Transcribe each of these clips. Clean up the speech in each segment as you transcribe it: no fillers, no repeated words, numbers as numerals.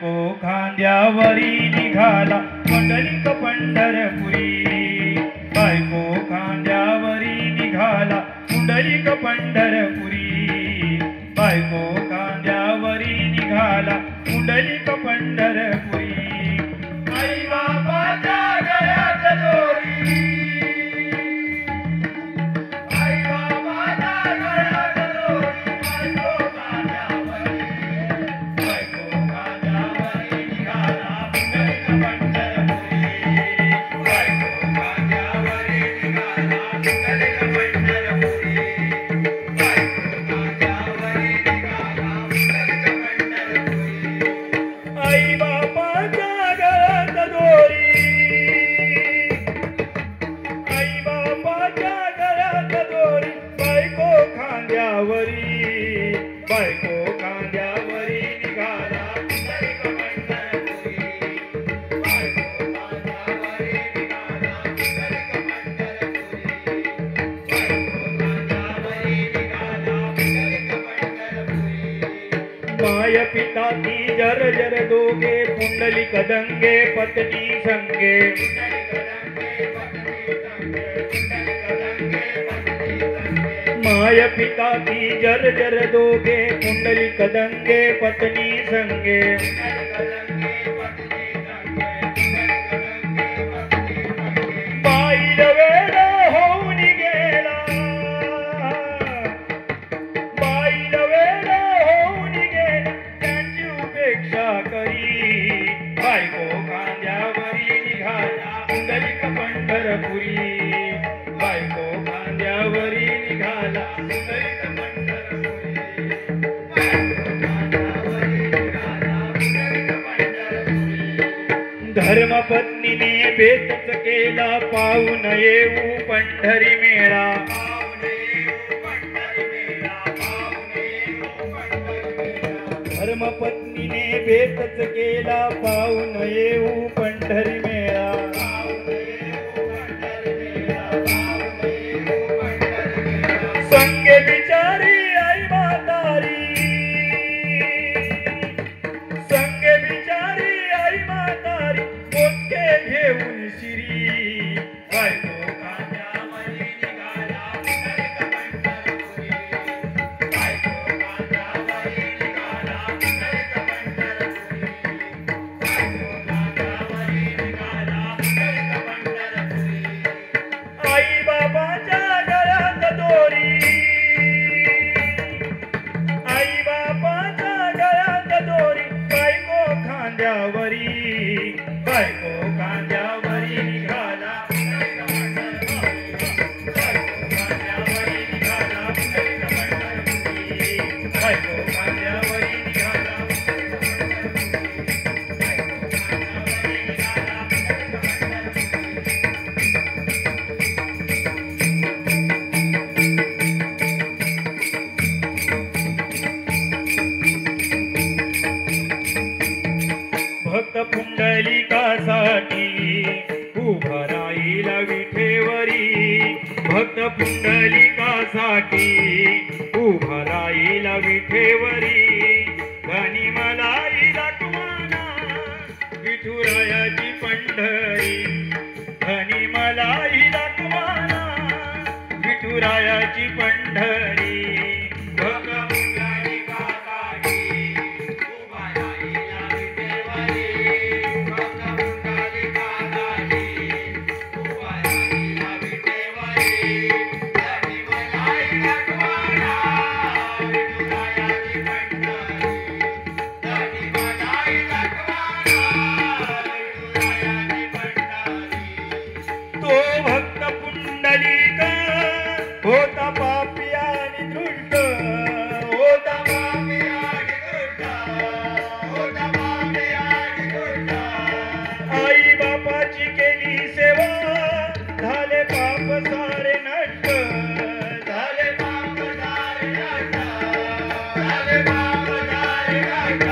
बायको खांद्यावरी निघाला पुंडलिक पंढरपुरी, बायको खांद्यावरी निघाला पुंडलिक पंढरपुरी, बायको खांद्यावरी निघाला पुंडलिक पंढरपुरी. आई बापाच्या गळ्यात दोरी, आई बापाच्या गळ्यात दोरी, बायको खांद्यावरी, बायको खांद्यावरी निघाला पुंडलिक पंढरपुरी, बायको खांद्यावरी निघाला पुंडलिक पंढरपुरी, बायको खांद्यावरी निघाला पुंडलिक पंढरपुरी. आई बापाच्या गळ्यात दोरी, आई बापाच्या गळ्यात दोरी, बायको खांद्यावरी, बायको खांद्यावरी निघाला पुंडलिक पंढरपुरी, बायको खांद्यावरी निघाला पुंडलिक पंढरपुरी, बायको खांद्यावरी निघाला पुंडलिक पंढरपुरी. माय पिता ती जर जर दोघे पुंडलिक दंगे पत्नी संगे, माय पिता ती जर जर दोघे पुंडलिक दंगे पत्नी संगे, बाईल वेळ होऊन गेला, बाईल वेळ होऊन गेला त्यांची उपेक्षा करी, बायको खांद्यावरी निघाला पुंडलिक पंढरपुरी, बायको खांद्यावरी निघाला पुंडलिक पंढरपुरी, बायको खांद्यावरी निघाला पुंडलिक पंढरपुरी. धर्मपत्नीने बेतच केला पाहून येऊ पंढरी मेळा, धर्मपत्नीने बेतच केला पाहून येऊ पंढरी मेळा, संगे बिचारी आई म्हातारी, संगे बिचारी आई म्हातारी मोजके घेऊन शिरी, बायको खांद्यावरी निघाला पुंडलिक पंढरपुरी, बायको खांद्यावरी निघाला पुंडलिक पंढरपुरी, बायको खांद्यावरी निघाला पुंडलिक पंढरपुरी. आई बाबाच्या गळ्यात दोरी, आई बापाच्या गळ्यात दोरी, बायको खांद्यावरी, बायको खांद्यावरी निघाला पुंडलिक पंढरपुरी, बायको खांद्यावरी निघाला पुंडलिक पंढरपुरी, बायको खांद्यावरी निघाला पुंडलिक पंढरपुरी, बायको खांद्यावरी निघाला पुंडलिक पंढरपुरी. भक्त पुंडलिकासाठी उभा राहील विठेवरी, भक्त पुंडलिकासाठी उभा राहील विठेवरी, धनी मलाई लक्ष्मणा विठुरायाची पंढरी, धनी मलाई लक्ष्मणा विठुरायाची पंढरी. भक्त पुंडलिकासाठी उभा राहील विठेवरी, भक्त पुंडलिकासाठी उभा राहील विठेवरी, धनी मलाई लक्ष्मणा विठुरायाची पंढरी, धनी मलाई लक्ष्मणा विठुरायाची पंढरी. तो भक्त पुंडलिक होता पापी आणि दृष्ट, होता पापी आणि दृष्ट, होता पापी आणि दृष्ट. आई बापाची केली सेवा झाले पाप सारे नष्ट, झाले पाप सारे नष्ट, झाले पाप सारे नष्ट.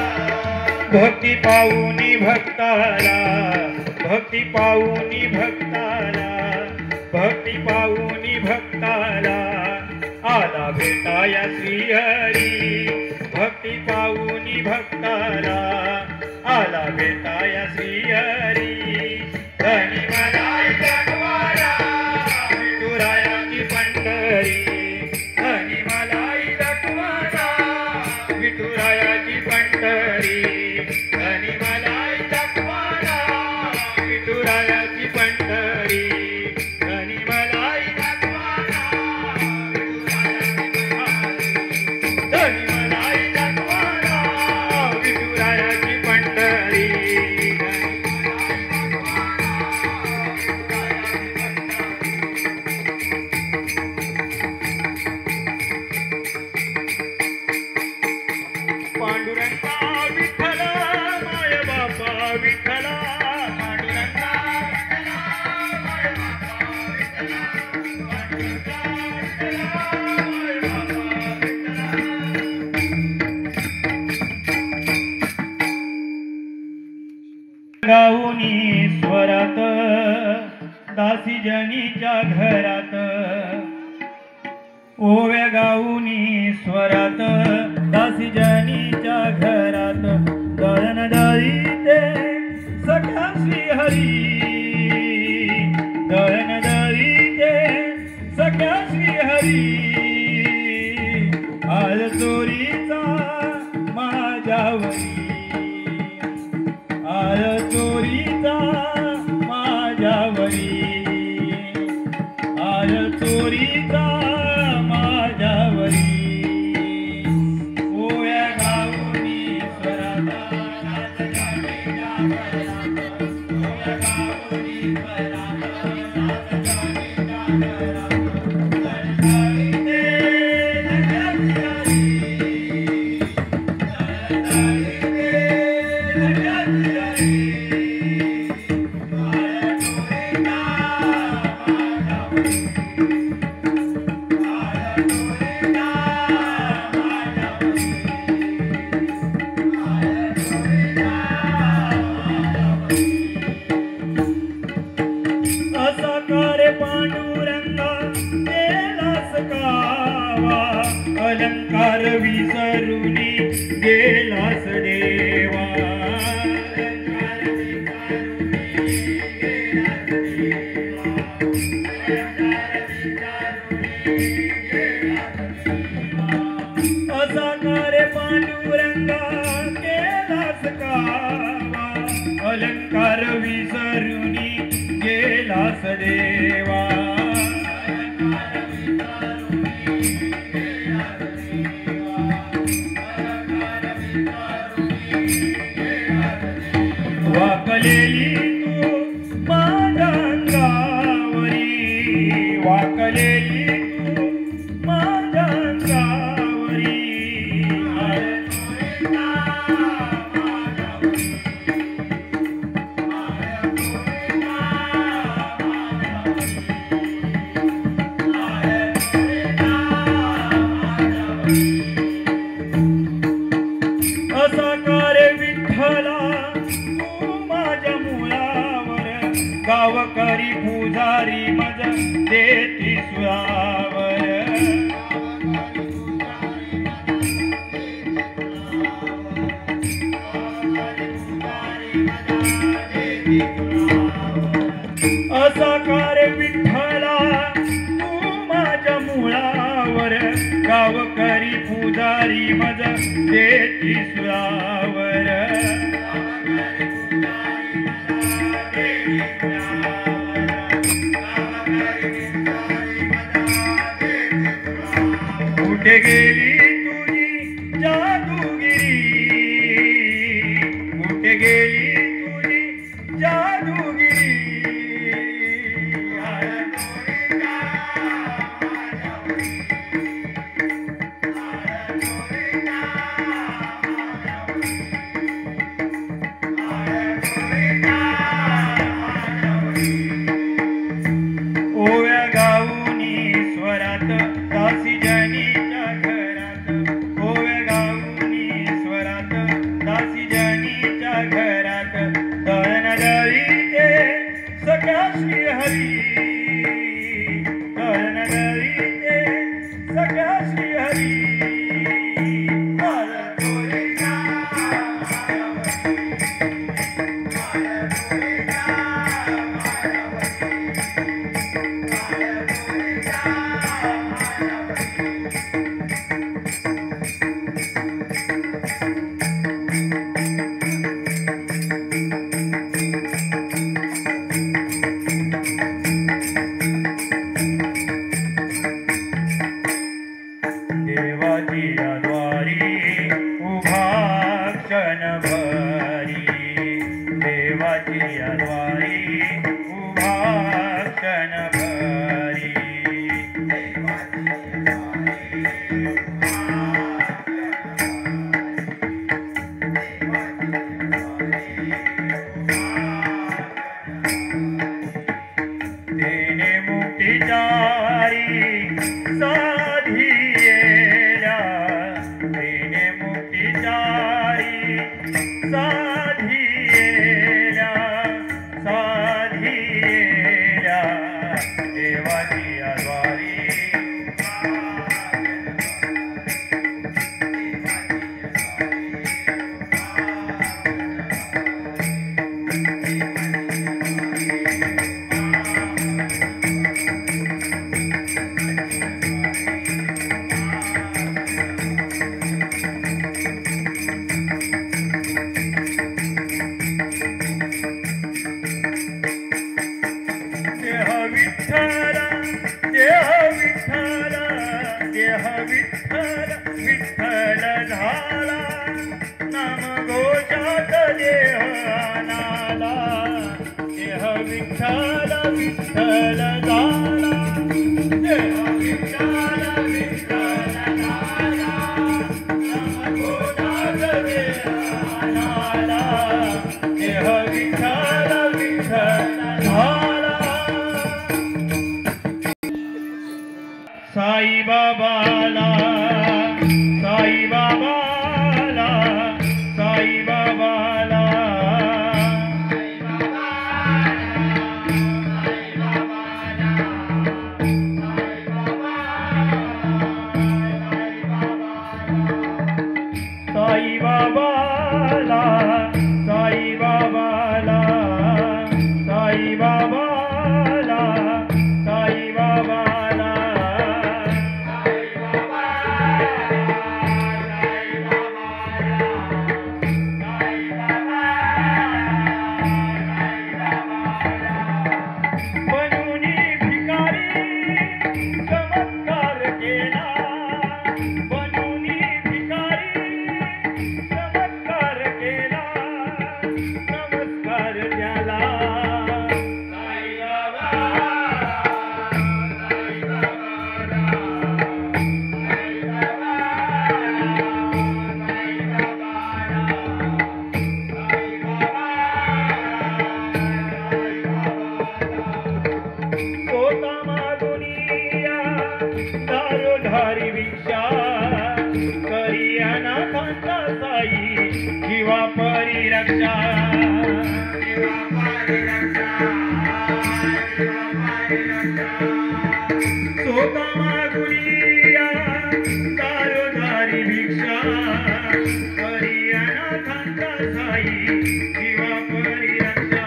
भक्ती पाऊनी भक्ताला, भक्ती पाऊनी भक्ताला, भक्ती पाऊनी भक्ताला आला भेटाया श्रीहरी, भक्ती पाऊनी भक्ताला मला भेटाया श्रीहरी धनी मलाई दाखवाया विठुरायाची पंढरी धनी मलाई दाखवाया विठुरायाची पंढरी धनी मलाई दाखवाया विठुरायाची पंढरी धनी मलाई दाखवाया धनी मलाई दाखवाया विठुरायाची पंढरी पांडुरंगा विठ्ठल माय बापा विठ्ठला पांडुरंगा विठ्ठला माय बापा विठ्ठला पांडुरंगा विठ्ठला माय बापा विठ्ठला गाऊनी स्वरात दासी जनीच्या घरात ओव्या गाऊनी स्वरात दासी जनीच्या घरात दळण दळीते सख्या श्रीहरी दळण दळीते सख्या श्रीहरी आळ चोरीचा माझ्यावरी आळ चोरीचा माझ्यावरी आळ चोरीचा माझ्यावरी ओव्या गाऊनी स्वरात दासी जनीच्या घरात ओव्या गाऊनी स्वरात दासी जनीच्या घरात दळण दळीते सख्या श्रीहरी दळण दळीते असा करे पांडुरंगा गेलास कावा अलंकार विसरुनी गेलास देवा अलंकार विसरुनी गेलास देवा असा करे पांडुरंगा गेलास कावा अलंकार विसरुनी गेलास देवा वाकलेली तू माझ्या अंगावरी वाकलेली तू माझ्या अंगावरी असा करे विठ्ठला तू माझ्या मुळावर गावकरी पुजारी मज देती सुरावर असा करे विठ्ठला तू माझ्या मुळावर गावकरी पुजारी मज देती सुरावर कुठे गेली तुझी जादूगिरी कुठे गेली तुझी जादूगिरी ओव्या गाऊनी स्वरात दासी जनीच्या घरात ओव्या गाऊनी स्वरात दासी जनीच्या घरात दळण दळीते सख्या श्रीहरी दळण दळीते सख्या श्रीहरी आळ चोरीचा माझ्यावरी देवाची द्वारी उभा क्षणभरी देणे मुक्तीचारी साधियेल्या देणे मुक्तीचारी साधियेल्या साधियेल्या देवाची द्वारी देह विठ्ठल विठ्ठल झाला नाम घोषात देह आनाला देह विठ्ठल विठ्ठल झाला देह विठ्ठल विठ्ठल झाला नाम घोषात देह आनाला देह विठ्ठल विठ्ठल झाला साई बाबाला साई बाबाला साई बाबाला साई बाबाला साई बाबाला साई बाबाला साई बाबाला दारोधारी भिक्षा करी अनाथांचा साई जीवा परिरक्षा सोता मागुनिया दारोधारी भिक्षा करी अनाथांचा साई जीवा परिरक्षा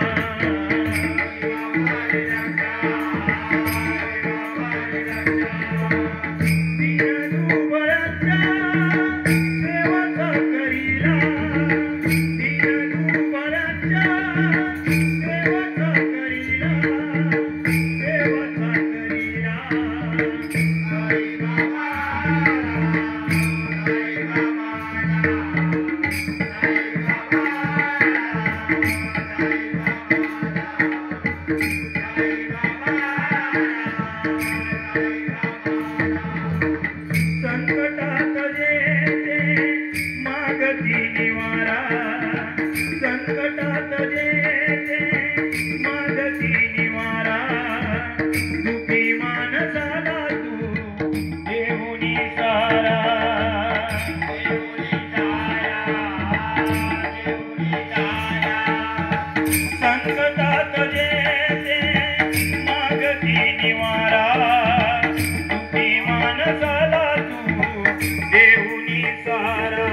संकटात जेते मागती निवारा दुखी मानसाला तू देऊनी सारा संकटात जेते मागती निवारा दुखी मानसाला तू देऊनी सारा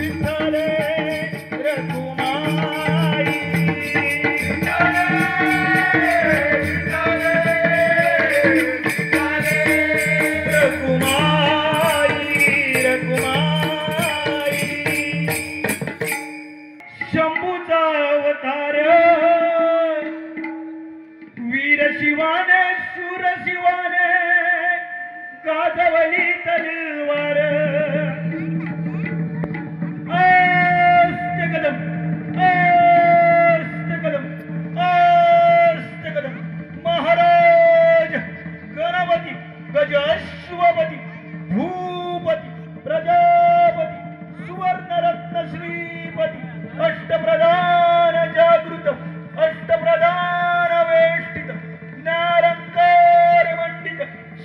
विठ्ठल रखुमाई शंभूचा अवतार वीर शिवाने शूर शिवाने गाजवली तलवार अस्ते कदम महाराज गणपती गजश्वपती भूपती प्रजापती सुवर्णरत्न श्रीपती अष्टप्रधान जागृत अष्टप्रधान वेष्टित ज्ञानंकार मंडित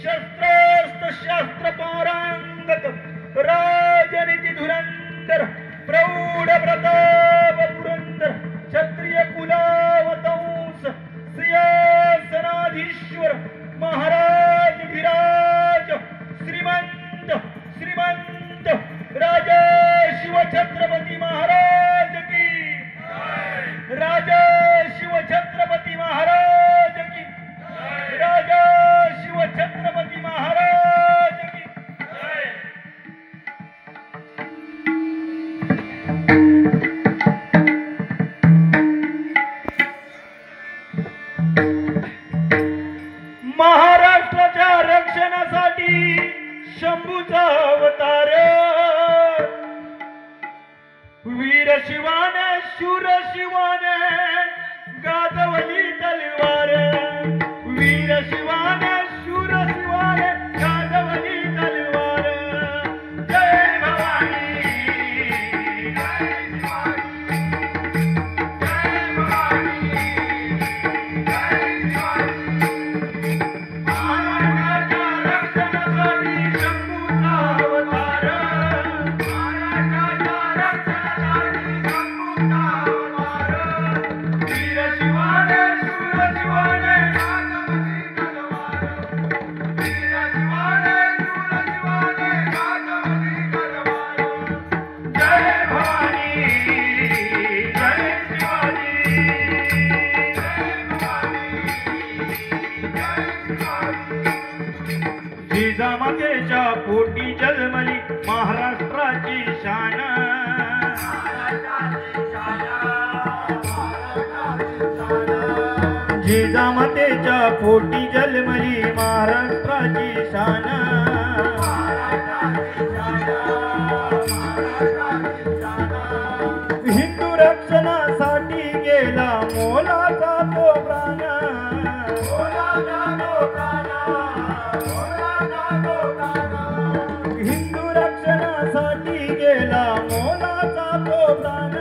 शस्त्रास्त्र शास्त्र पारांगत राजनीती धुरंधर प्रौढ प्रताप पुरंदर क्षत्रिय कुलावतंस सिंहासनाधीश्वर महाराज विराज श्रीमंत श्रीमंत राजा शिव छत्रपती महाराज की राजा शिव छत्रपती महाराज की राजा शिव छत्रपती महाराज की महाराष्ट्राच्या रक्षणासाठी शंभूचा अवतार वीर शिवाने शूर शिवाने गाजवली तलवार वीर शिवाने शूर शिवाने गाजवली तलवार जय भवानी जय शिवाजी जय भवानी जय शिवाजी महाराष्ट्राच्या रक्षणासाठी शंभूचा अवतार जिजामातेच्या पोटी जन्मली महाराष्ट्राची शान जिजामातेच्या पोटी जन्मली महाराष्ट्राची शान हिंदू रक्षणासाठी गेला मोलाचा तो प्राण हिंदू रक्षणासाठी गेला मोलाचा तो प्राण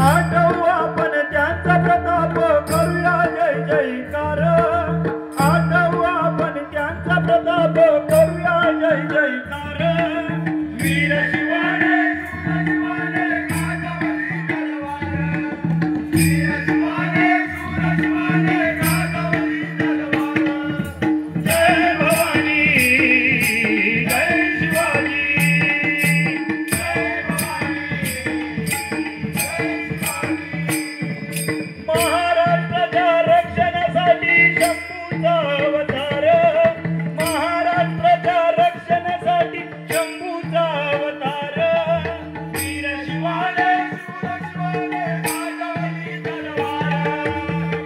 आठवू आपण त्यांचा प्रताप करूया जय जयकार आठवू आपण त्यांचा प्रताप करूया जय जयकार वीर शिवाने शिवाने गाजवली तलवार वीर शिवाने शिवाने गाजवली तलवार जय भवानी जय शिवाजी जय भवानी जय शिवाजी महाराष्ट्राच्या रक्षणासाठी शंभूचा अवतार महाराष्ट्राच्या रक्षणासाठी शंभूचा अवतार वीर शिवाने शूर शिवाने गाजवली तलवार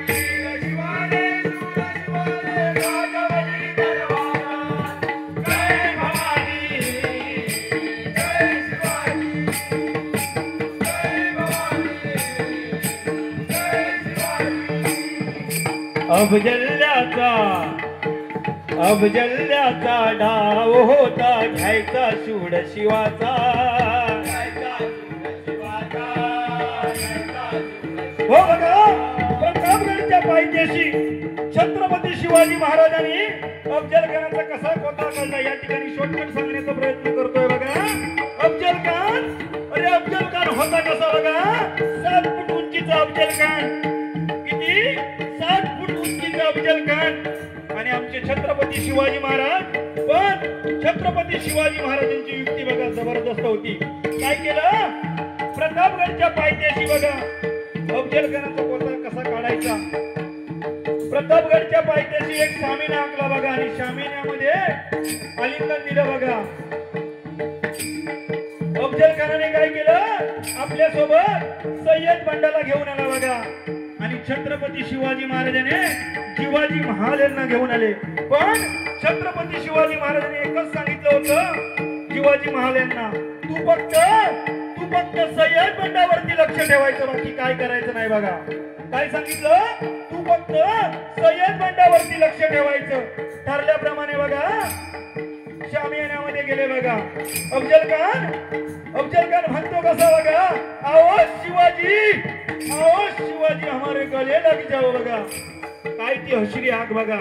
वीर शिवाने शूर शिवाने गाजवली तलवार जय भवानी जय शिवाजी जय भवानी जय शिवाजी अफजल्याचा डाव होता घ्यायचा शूड शिवाचा हो बघा प्रतापगडच्या पायथ्याशी छत्रपती शिवाजी महाराजांनी अफजलखानाचा कसा कोटा काढला या ठिकाणी शॉर्टकट सांगण्याचा प्रयत्न करतोय बघा अफजल खान अरे अफजल खान होता कसा बघा 7 फूट उंचीचा अफजल खान किती 7 फूट उंचीचा अफजल खान आणि आमचे आमचे छत्रपती शिवाजी महाराज. पण छत्रपती शिवाजी महाराजांची युक्ती बघा जबरदस्त होती. काय केलं? प्रतापगडच्या पायथ्याशी बघा अफजलखानाचा कोटा कसा काढायचा. प्रतापगडच्या पायथ्याशी एक शामियाना आखला बघा आणि शामियान्यामध्ये आलिंगन दिलं बघा. अफजलखानाने काय केलं? आपल्या सोबत सय्यद बंडाला घेऊन आला बघा आणि छत्रपती शिवाजी महाराजांनी शिवाजी महाराजांना घेऊन आले. पण छत्रपती शिवाजी महाराजांनी एकच सांगितलं होतं शिवाजी महाराजांना, तू फक्त सय्यद बंडावरती लक्ष ठेवायचं, बाकी काय करायचं नाही बघा. काय सांगितलं? तू फक्त सय्यद बंडावरती लक्ष ठेवायचं. ठरल्याप्रमाणे बघा शामियान्यामध्ये गेले बघा. अफजलखान म्हणतो कसा बघा, आओ शिवाजी हमारे गले लग जाओ बघा. काय ती हसरी आग बघा.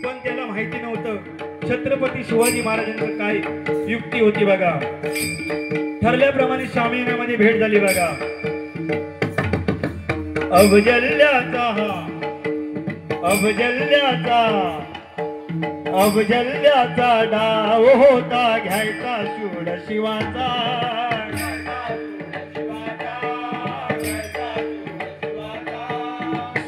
पण त्याला माहिती नव्हतं छत्रपती शिवाजी महाराजांचं काय युक्ती होती बघा. ठरल्याप्रमाणे शामियान्यामध्ये भेट झाली बघा. अफजल्याचा डाव होता घ्यायचा शूर शिवाचा.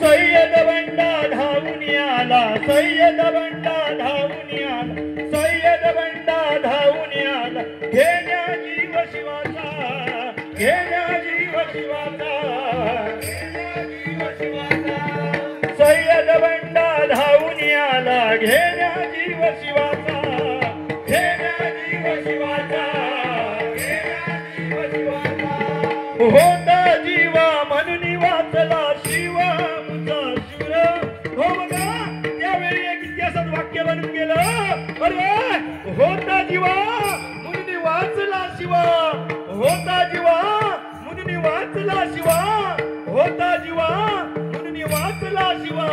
सय्यद बंडा धावून आला, सय्यद बंडा धावून आला, घेण्या जीव शिवाचा, घेण्या जीव शिवाचा. सय्यद बंडा धावून आला, घेण्या जीव शिवाचा, घेण्या जीव शिवाचा, घेण्या जीव शिवाचा. होता जीवा म्हणून वाचला शिवा मुचा शूर. हो बघा त्यावेळी एक इतिहासात वाक्य बनून गेलं. अरे होता जीवा म्हणून वाचला शिवा, होता जीवा म्हणून वाचला शिवा, होता जीवा म्हणून वाचला शिवा,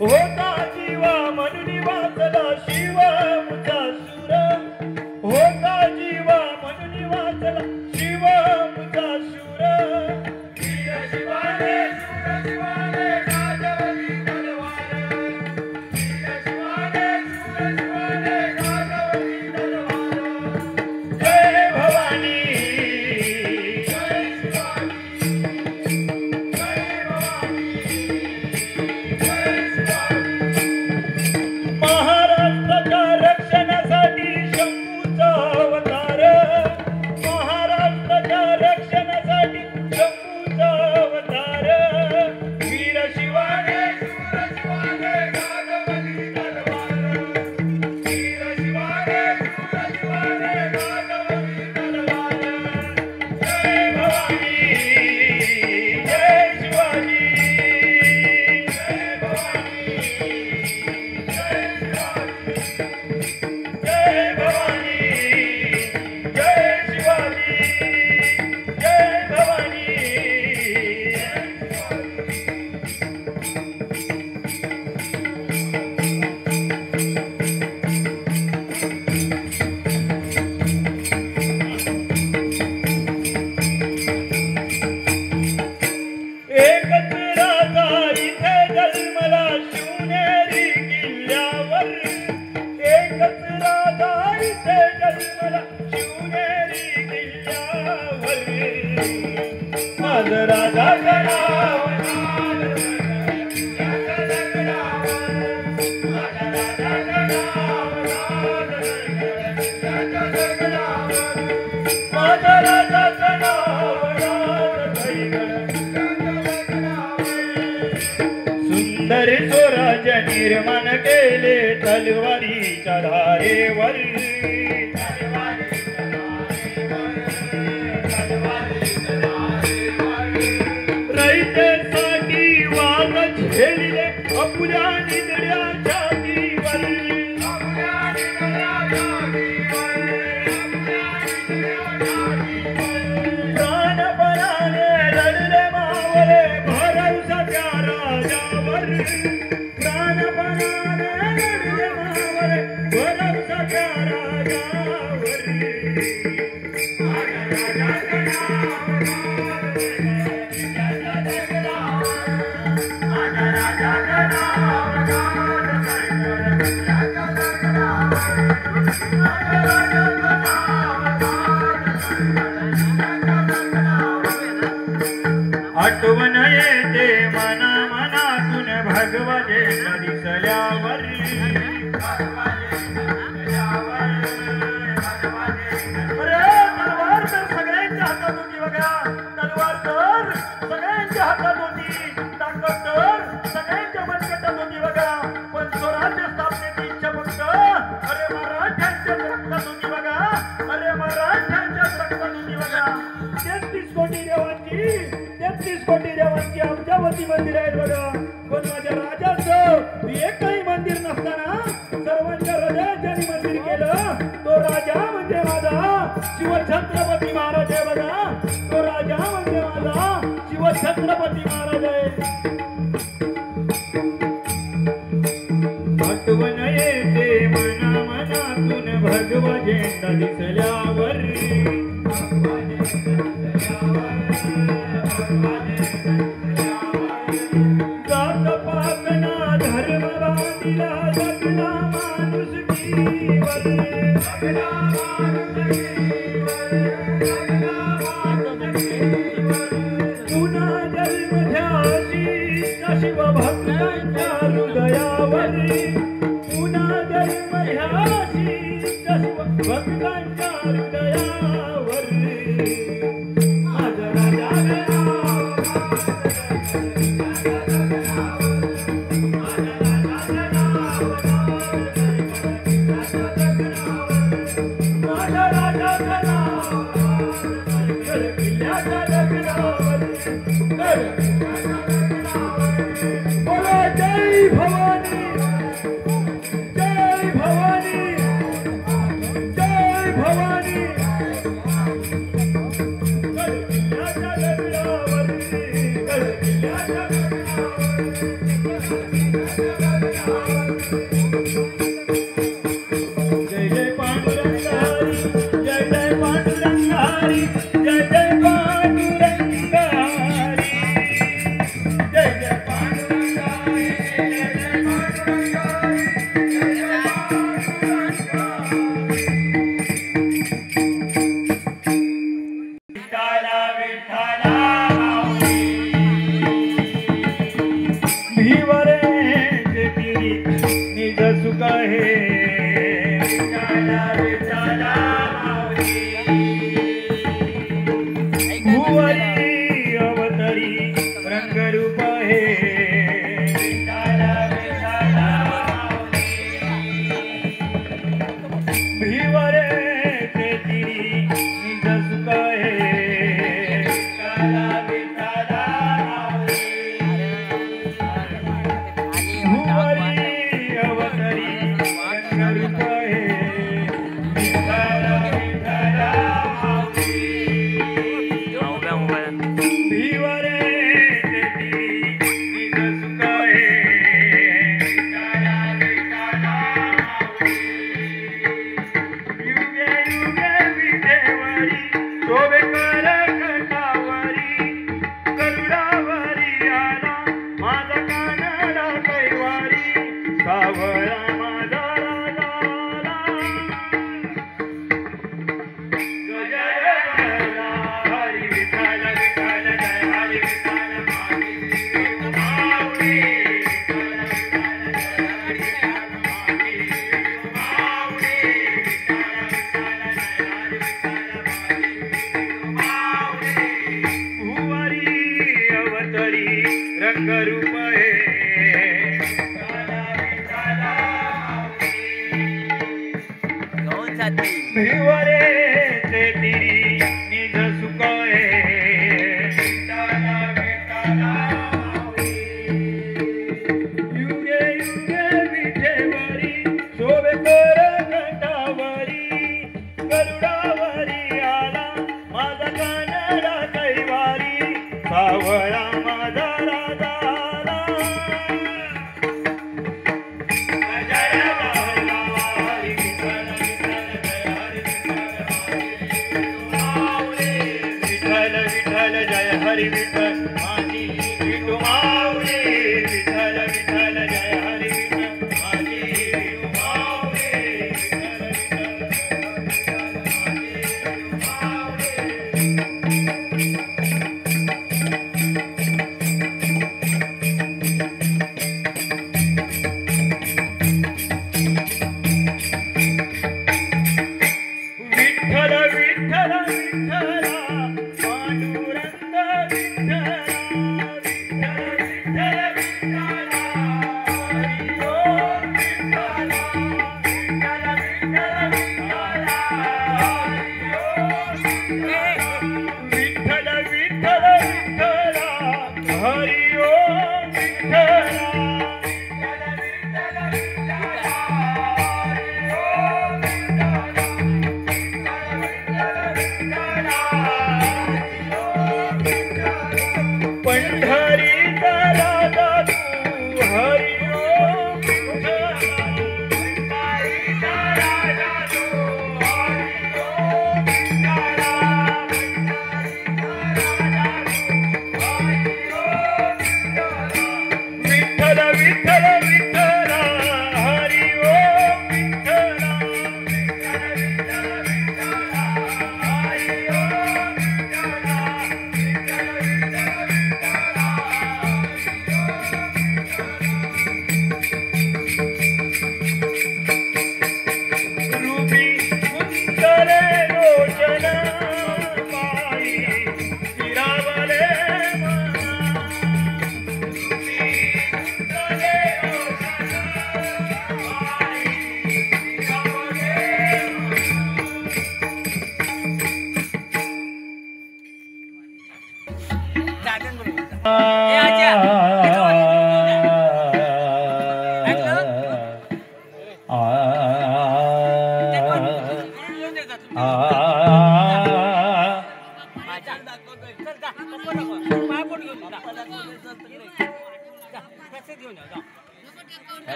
होता जीवा म्हणून वाचला शिवा मुचा शूर, होता जीवा म्हणून वाचला शिवा मुचा शूर. वीर शिवाने शूर शिवाने गाजवली तलवार, वीर शिवाने शूर शिवाने गाजवली तलवार. जय भवानी, जय शिवाजी, जय भवानी, जय शिवाजी. महाराष्ट्राच्या रक्षणासाठी शंभूचा अवतार, महाराष्ट्राच्या रक्षणासाठी शंभूचा अवतार. वीर शिवाने शूर शिवाने गाजवली तलवार, वीर शिवाने शूर शिवाने गाजवली तलवार. जय भवानी, जय शिवाजी, जय भवानी, जय शिवाजी, जय भवानी, जय शिवाजी, जय भवानी, एकच राजा इथे जन्मला शिवनेरी किल्ल्यावर, एकच राजा इथे जन्मला शिवनेरी किल्ल्यावर. माझं राजाचं नाव, माझं राजाचं नाव सुंदर स्वराज निर्माण केले तलवारीच्या धारेवर, रयतेसाठी वाद झेलले आपल्या निधड्या छातीवर, प्राणपणाने लढले मावळे भरवसाच्या राजावर, प्राणपणाने लढले मावळे भरवसाच्या राजावर. राजा आठवण येते मना मनातून भगवा झेंडा दिसल्यावर तलवार तर सगळ्यांच्या हातात होती बघा तलवार तर सगळ्यांच्या हातात होती ताकद तर सगळ्यांच्या मनगटात होती बघा पण स्वराज्य स्थापनेची इच्छा फक्त मराठ्यांच्याच रक्तात होती बघा मराठ्यांच्याच रक्तात होती बघा 33 कोटी देवांची अब्जावती मंदिर आहेत बघा पण माझ्या राजाचं एकही मंदिर नसताना सर्वांच्या हृदयात ज्यांनी मंदिर केलं तो राजा म्हणजे माझा शिवछत्रपती महाराज आहे बघा तो राजा म्हणजे माझा शिवछत्रपती महाराज आहे आठवण येते मना मनातून भगवा झेंडा दिसल्यावर जात पातना धर्म बांधिला जगला माणुसकीवर पुन्हा जन्म ध्यासी शिवभक्तांच्या हृदयावर पुन्हा जन्म ध्यासी शिवभक्तांच्या हृदयावर जय भवानी जय भवानी जय भवानी जय जय पांडुरंगारी जय जय पांडुरंगारी जय जय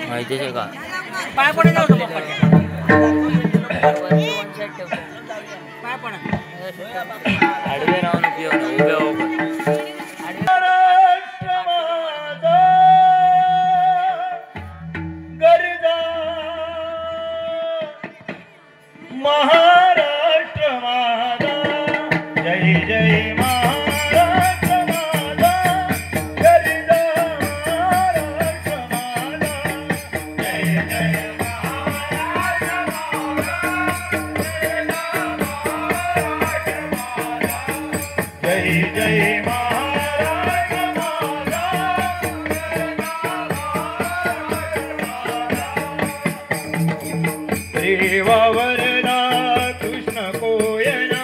माहितीचे का पाय पडे जाऊ नको पाय पडा आडवे राहून उपयोग ना उभे हो महाराष्ट्र माझा जय जय महाराष्ट्र माझा गरजा महाराष्ट्र माझा जय जय महाराष्ट्र माझा जय जय महाराष्ट्र माझा रेवावरना कृष्ण कोयना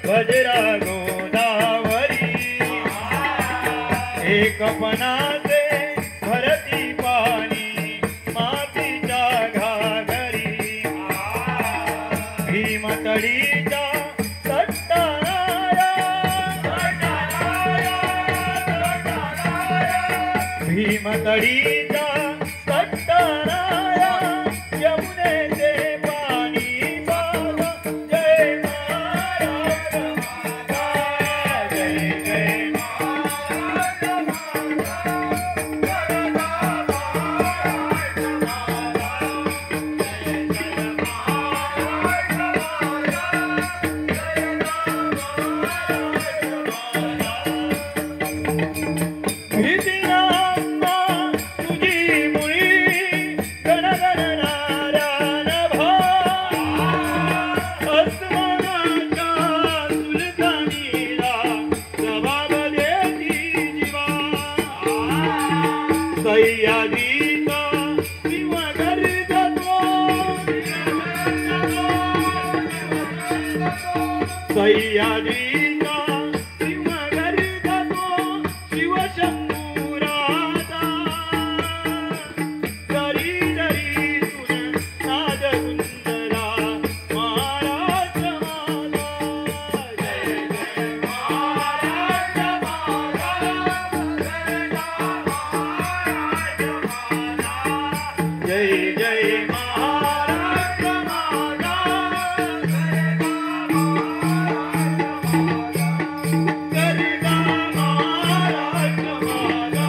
वज्रा गोदावरी एकपणाचे भरती पाणी मातीच्या घागरी भीमतडीच्या भीमतडीच्या सट्टाराया यमुनेचे पाणी बाबा जय महाराष्ट्र माझा जय जय महाराष्ट्र सह्याद्रीचा शिवगर्ज सह्याद्रीचा शिवगर्ज शिवशंभुराजा जरी जरी तुन नाद सुंदरा महाराष्ट्र माझा जय जय महाराष्ट्र माझा जय जय महाराष्ट्र माझा गरजा महाराष्ट्र माझा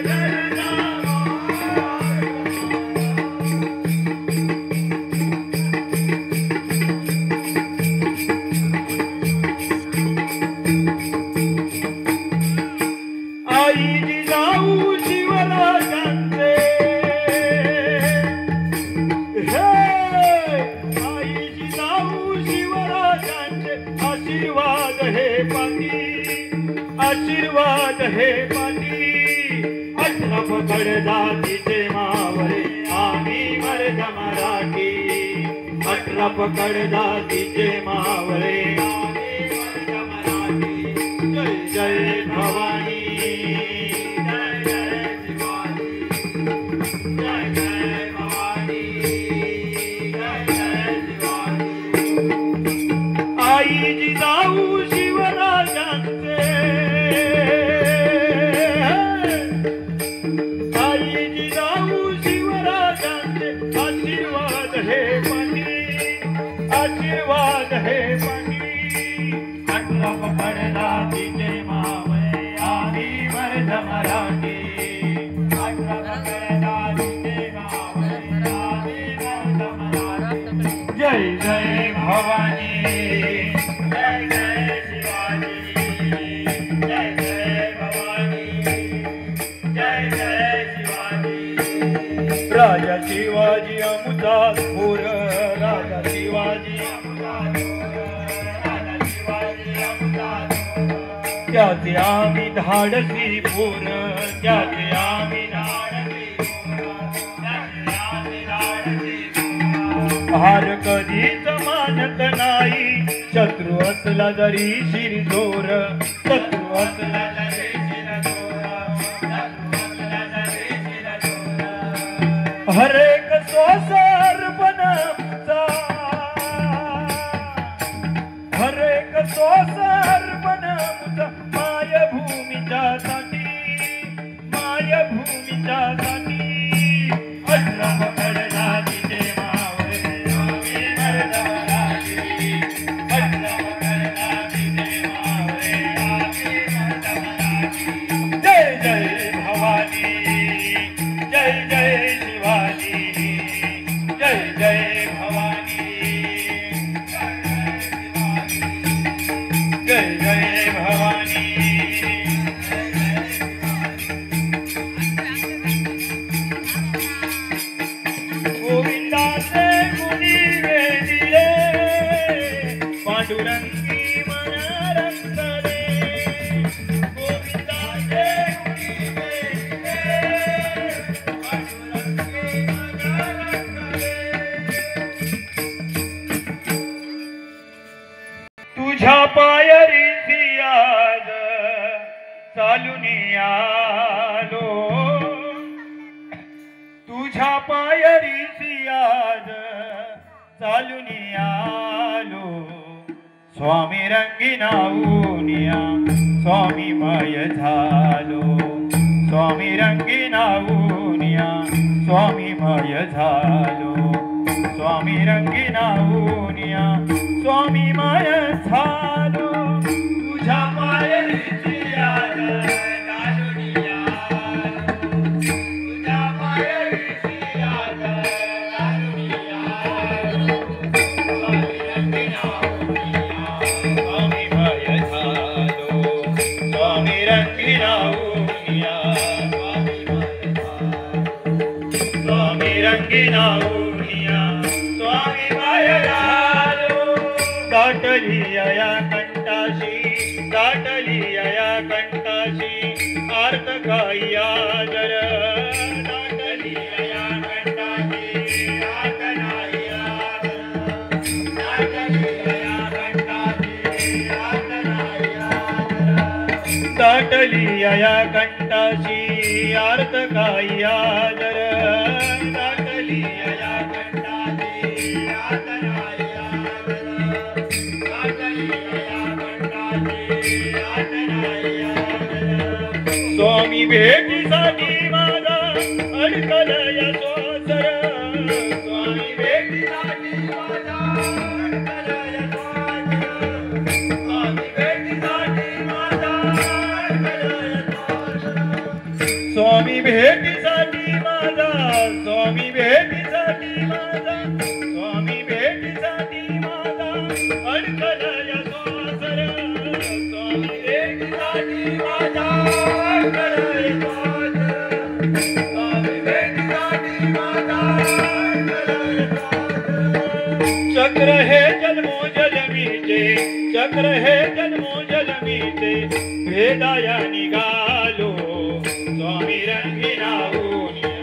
गरजा आई जिजाऊ शिवराजांचे आई जिजाऊ शिवराजांचे आशीर्वाद हे पाठी आशीर्वाद हे पाठी अठरा पकड जातीचे मावळे आम्ही मर्द मराठी अठरा पकड जातीचे मावळे आम्ही मर्द मराठी जय जय भवानी जय जय शिवाजी जय जय भवानी जय जय शिवाजी आई जिजाऊ शिवराजांचे आई जिजाऊ शिवराजांचे आशीर्वाद हे पाणी आशीर्वाद हे पाणी अठरा पकडला तिचे मावळे आम्ही मर्द मराठी अठरा पकडला तिचे मावळे आम्ही मर्द मराठी जय जय भवानी जय जय शिवाजी जय जय भवानी जय जय शिवाजी राजा शिवाजी अमुता थोर राजा शिवाजी अमुता थोर राजा शिवाजी अमुता थोर त्याचे आम्ही धाडसी पोर त्याचे आम्ही धाडसी पोर त्याचे आम्ही धाडसी पोर हार कधीच मानत नाही शत्रू असला जरी शिरजोर, शत्रू असला जरी शिरजोर, हर एक सोसर बनचा, हर एक सोसर बनचा मायभूमीच्या साठी, मायभूमीच्या साठी अठरा पकडला तिथे मावळे आम्ही मर्दवराजी, अठरा पकडला तिथे मावळे आम्ही मर्दवराजी. जय जय भवानी, जय जय शिवाजी, जय जय भवानी, जय जय भवानी. गोविंदाचे गुणी वेदिले, पांडुरंगी मन रंगले, गोविंदाचे गुणी वेदिले, पांडुरंगी मन रंगले. तुझ्या पायरीची आज चालून आलो, तुझ्या पायरीची आज चालून आलो. स्वामी रंगीनाऊनिया स्वामी मय झालो, स्वामी रंगीनाऊनिया स्वामी मय झालो, स्वामी रंगीनाऊनिया स्वामी मय झालो. तुझ्या पायरीची आज चालून आलो, तुझ्या पायरीची आज चालून आलो. स्वामी रंगीनाऊनिया स्वामी मय झालो, स्वामी रंगीनाऊनिया स्वामी मय झालो, स्वामी रंगीनाऊनिया स्वामी मय झालो. दाटली या कंठाशी, दाटली या कंठाशी आर्त काया जर, दाटली या कंठाशी आर्त नाया जर, दाटली या कंठाशी आर्त नाया जर, दाटली या कंठाशी आर्त काया जर, दाटली या कंठाशी आर्त नाया जर, दाटली या कंठाशी आर्त नाया जर. स्वामी भेटीसाठी माझा अडकलय सोसर, स्वामी भेटीसाठी माझा अडकलय सोसर, स्वामी भेटीसाठी माझा अडकलय सोसर, स्वामी भेटीसाठी माझा, स्वामी भेटीसाठी माझा, स्वामी भेटीसाठी माझा अडकलय सोसर, स्वामी भेटीसाठी माझा अडकलय सोसर, स्वामी भेटीसाठी माझा अडकलय सोसर. चक्र हे जन्मोजन्मीचे, चक्र हे जन्मोजन्मीचे भेदाया निघालो. स्वामी रंगीनाऊनिया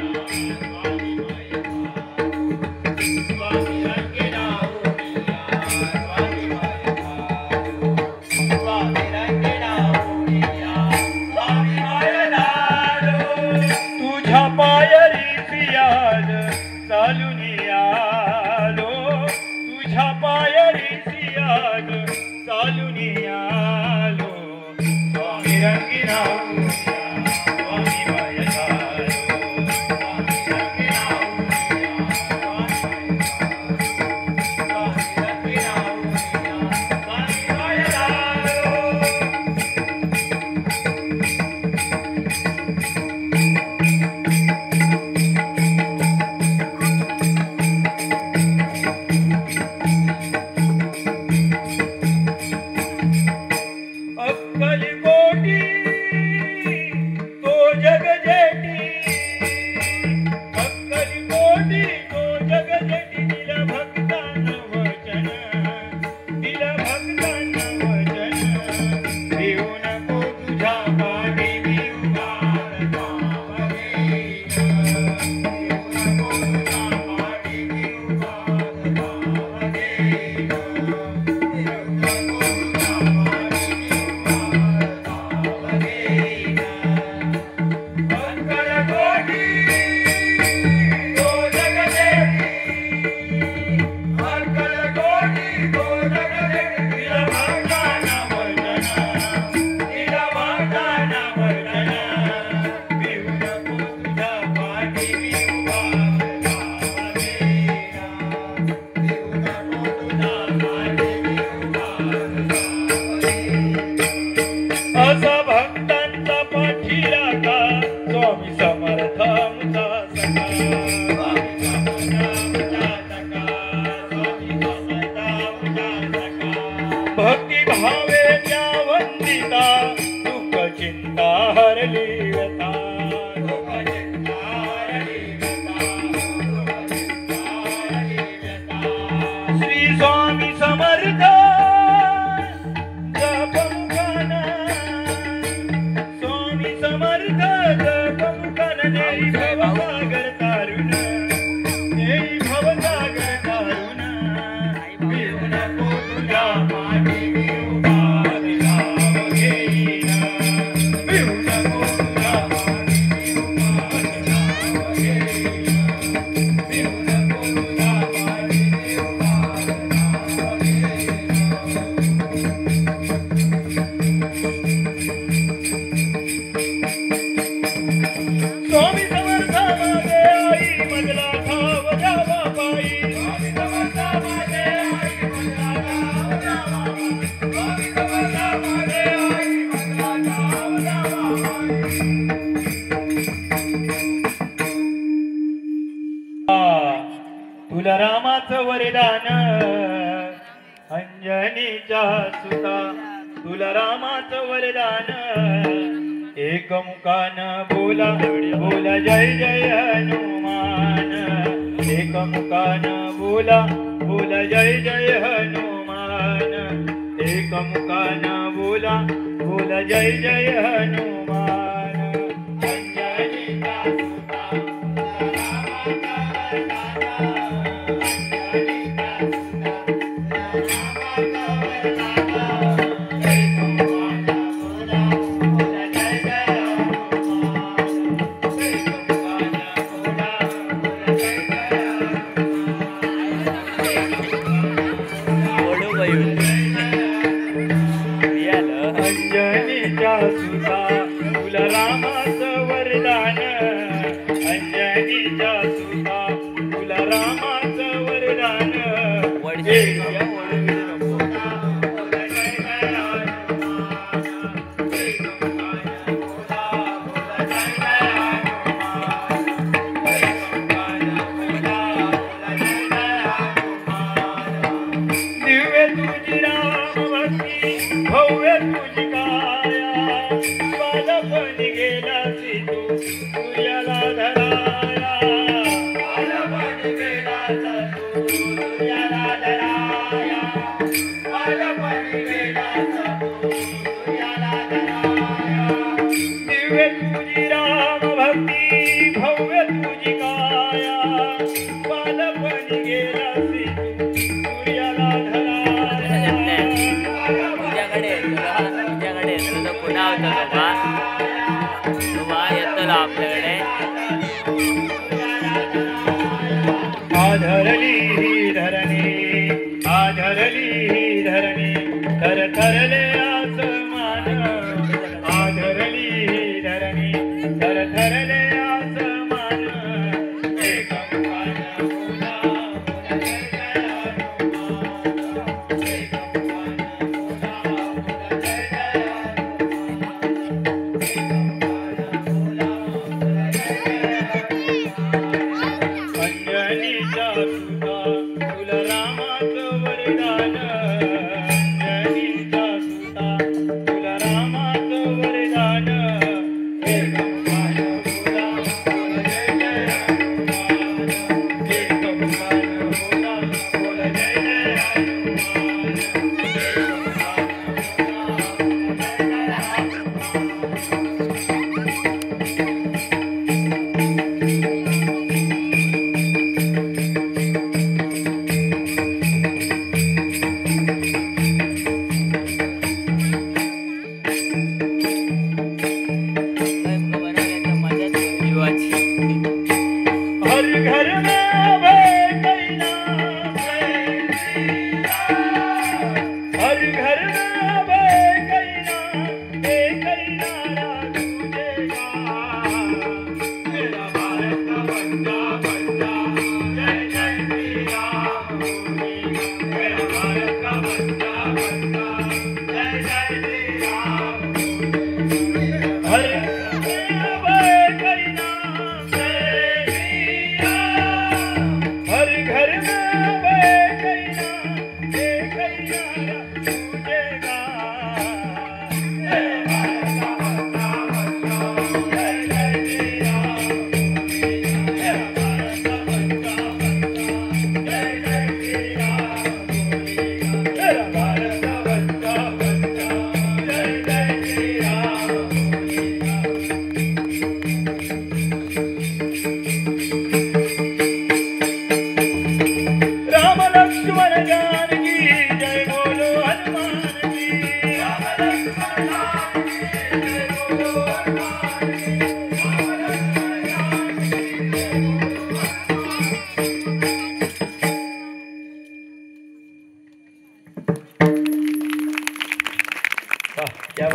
स्वामी मय झालो, स्वामी रंगीनाऊनिया स्वामी मय झालो, स्वामी रंगीनाऊनिया स्वामी मय झालो. तुझ्या पायरीची आज चालून आलो, तुझ्या पायरीची आज चालून आलो. स्वामी रंगीनाऊनिया स्वामी मय झालो, स्वामी रंगीनाऊनिया स्वामी मय झालो, स्वामी रंगीनाऊनिया स्वामी मय झालो. अक्कलकोटी तो जग असा भक्तांचा पाठीला का स्वामी समर्थ आमचा भक्ती भावे त्या वंदिता दुःख चिंता हरली व्यथा श्री स्वामी समर्थ जपमुखाना स्वामी समर्थ जपमुखाना नेई भवसागर तारुण नेई भवसागर तारुण पिऊ नको तुझ्या मागे उपाधी नाव घेईना पिऊ नको तुझ्या मागे उपाधी नाव घेईना पिऊ नको तुझ्या मागे उपाधी स्वामी समर्थ माझे आई मजला ठाव द्यावा पायी स्वामी समर्थ माझे आई मजला ठाव द्यावा पायी स्वामी समर्थ माझे आई मजला ठाव द्यावा पायी तुला रामाचं वरदान अंजनीच्या सुता तुला रामाचं वरदान एक मुखान बोला बोला जय जय हनुमान एक मुखान बोला बोला जय जय हनुमान एक मुखान बोला बोला जय जय हनुमान अंजनीचा सुता अंजनीच्या सुता तुला रामाचं वरदान अंजनीच्या सुता तुला रामाचं वरदान दिव्य तुझी राम भक्ती भव्य तुझी काया बालपणी गेलासी तू सूर्याला धराया बालपणी गेलासा तू सूर्याला धराया बालपणी गेलासा तू सूर्याला धराया दिव्य तुझी राम भक्ती भव्य तुझी काया बालपणी गेलासी तू सूर्याला धराया तुझ्याकडे तुला पुन्हा होता बाबा येतो आपल्याकडे आधरली धरणी आधरली धरणी थर थरले आसमान आधरली धरणी थर थरले आसमान एक मुखान बोला बोला जय जय हनुमान एक मुखान बोला बोला जय जय हनुमान अंजनीच्या सुता क्या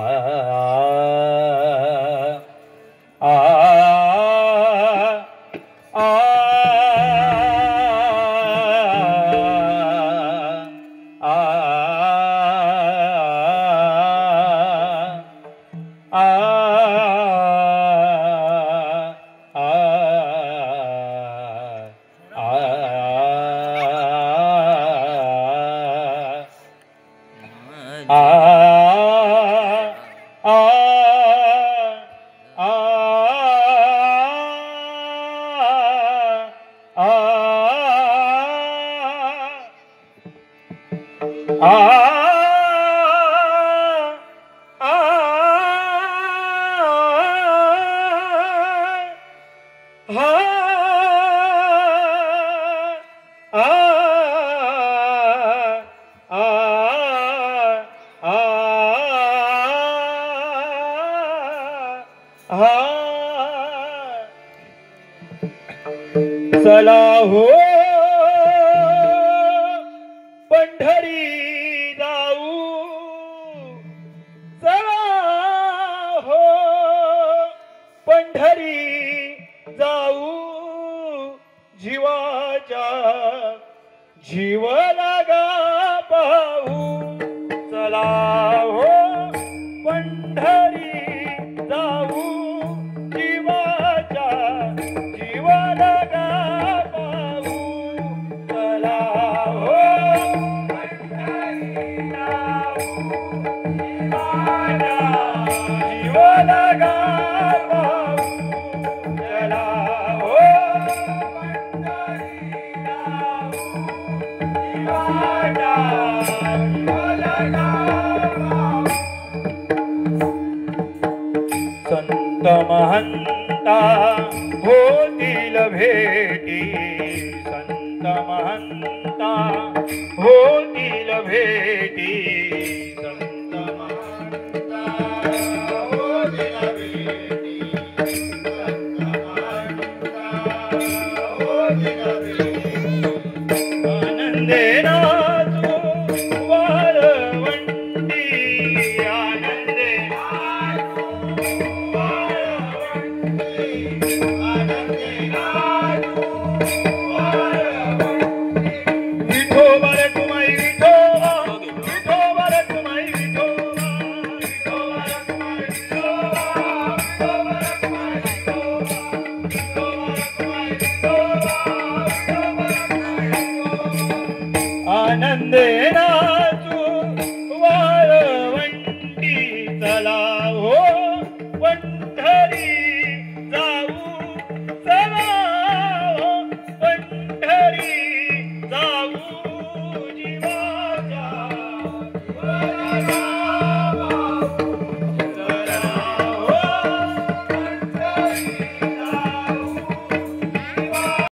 चला हो पंढरी जाऊ, चला हो पंढरी जाऊ, जीवाच्या जीव लागा पाहू. चला हो पंढरी जाऊ, जीवाच्या जीव लागा पाहू. चला हो पंढरी जाऊ, जीवाच्या जीव लागा पाहू. चला हो पंढरी जाऊ, जीवाच्या जीव लागा पाहू. संत महंता होतील भेटी, संत महंता होतील भेटी, संत महंता होतील भेटी.